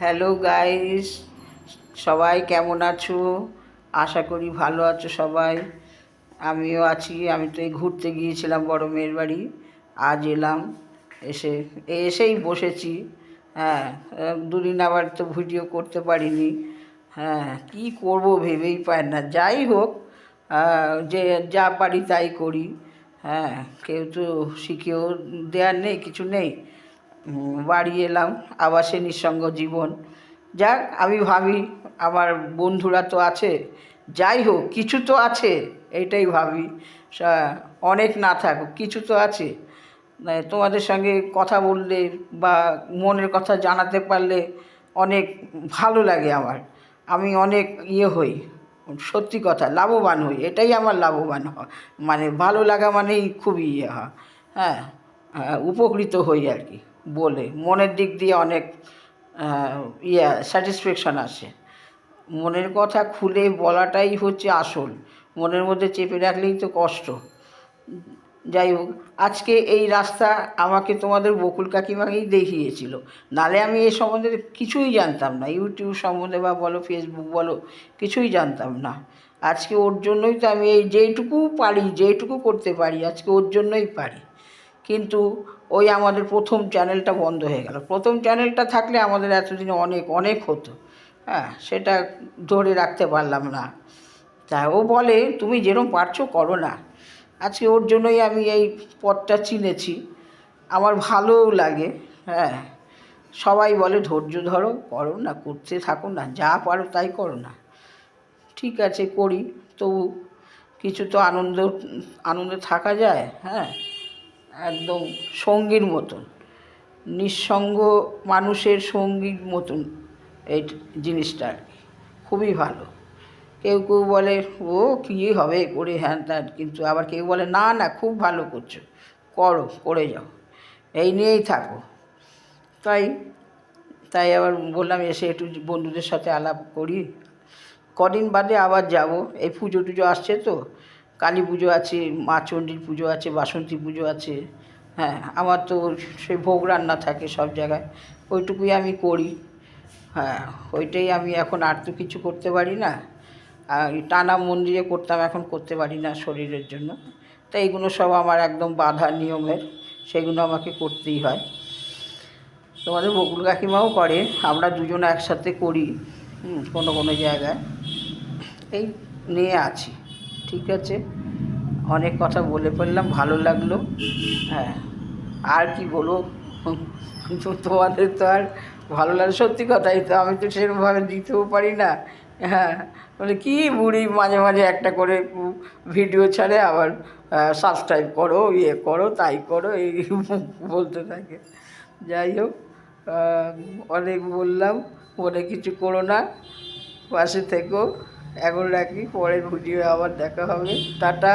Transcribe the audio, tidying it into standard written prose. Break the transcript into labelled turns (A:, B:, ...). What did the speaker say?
A: Hello guys, সবাই কেমন আছো? আশা করি ভালো আছো সবাই। আমিও আছি। আমি তো এই ঘুরতে গিয়েছিলাম বড় মেয়ের বাড়ি। আজ এলাম। এসে এসেই বসেছি। হ্যাঁ, দুদিন আবার তো ভিডিও করতে পারিনি। হ্যাঁ, কি করব ভেবেই পাই না। যাই হোক, যে যা পারি তাই করি। হ্যাঁ, কেউ তো শিখিয়েও দেওয়ার নেই, কিছু নেই। বাড়ি এলাম, আবার সে নিঃসঙ্গ জীবন। যাক, আমি ভাবি আমার বন্ধুরা তো আছে, যাই হোক কিছু তো আছে, এইটাই ভাবি। অনেক না থাকুক, কিছু তো আছে। তোমাদের সঙ্গে কথা বললে বা মনের কথা জানাতে পারলে অনেক ভালো লাগে আমার। আমি অনেক হই, সত্যি কথা, লাভবান হই। এটাই আমার লাভবান হয়, মানে ভালো লাগা মানেই খুবই হয়। হ্যাঁ, উপকৃত হই আর কি। বলে মনের দিক দিয়ে অনেক স্যাটিসফ্যাকশান আসে। মনের কথা খুলে বলাটাই হচ্ছে আসল। মনের মধ্যে চেপে রাখলেই তো কষ্ট। যাই হোক, আজকে এই রাস্তা আমাকে তোমাদের বকুল কাকিমাকেই দেখিয়েছিল। নালে আমি এ সম্বন্ধে কিছুই জানতাম না। ইউটিউব সম্বন্ধে বা বলো, ফেসবুক বলো, কিছুই জানতাম না। আজকে ওর জন্যই তো আমি এই যেইটুকু পারি, যেইটুকু করতে পারি, আজকে ওর জন্যই পারি। কিন্তু ওই আমাদের প্রথম চ্যানেলটা বন্ধ হয়ে গেল। প্রথম চ্যানেলটা থাকলে আমাদের এতদিনে অনেক অনেক হতো। হ্যাঁ, সেটা ধরে রাখতে পারলাম না। তা ও বলে তুমি যেরকম পারছো করো না। আজকে ওর জন্যই আমি এই পথটা চিনেছি। আমার ভালোও লাগে। হ্যাঁ, সবাই বলে ধৈর্য ধরো, করো না, করতে থাকো না, যা পারো তাই করো না। ঠিক আছে, করি। তবু কিছু তো আনন্দে থাকা যায়। হ্যাঁ, একদম সঙ্গীর মতন, নিঃসঙ্গ মানুষের সঙ্গীর মতন এই জিনিসটা আর কি। খুবই ভালো। কেউ কেউ বলে ও কী হবে করে, হ্যান ত্যান, কিন্তু আবার কেউ বলে না না, খুব ভালো করছো, করো, করে যাও, এই নিয়েই থাকো। তাই তাই আবার বললাম এসে একটু বন্ধুদের সাথে আলাপ করি। কদিন বাদে আবার যাব। এই পুজো টুজো আসছে তো, কালী পুজো আছে, মা চণ্ডীর পুজো আছে, বাসন্তী পুজো আছে। হ্যাঁ, আমার তো সেই ভোগ রান্না থাকে সব জায়গায়, ওইটুকুই আমি করি। হ্যাঁ, ওইটাই আমি এখন, আর তো কিছু করতে পারি না। আর টানা মন্দিরে করতাম, এখন করতে পারি না শরীরের জন্য। তাই এইগুলো সব আমার একদম বাধা নিয়মের, সেগুলো আমাকে করতেই হয়। তোমাদের বকুল কাকিমাও করে, আমরা দুজনে একসাথে করি। কোনো কোনো জায়গায় এই নিয়ে আছি। ঠিক আছে, অনেক কথা বলে ফেললাম, ভালো লাগলো। হ্যাঁ, আর কি বলবো, তো তোমাদের তো আর ভালো লাগে, সত্যি কথাই তো, আমি তো সেরকমভাবে দিতেও পারি না। হ্যাঁ, মানে কী বুড়ি মাঝে মাঝে একটা করে ভিডিও ছাড়ে, আবার সাবস্ক্রাইব করো, করো, তাই করো, এই বলতে থাকে। যাই হোক, অনেক বললাম, মনে কিছু করো না, পাশে থেকো। এখন রাখি, পরের ভিডিও আবার দেখা হবে। টাটা।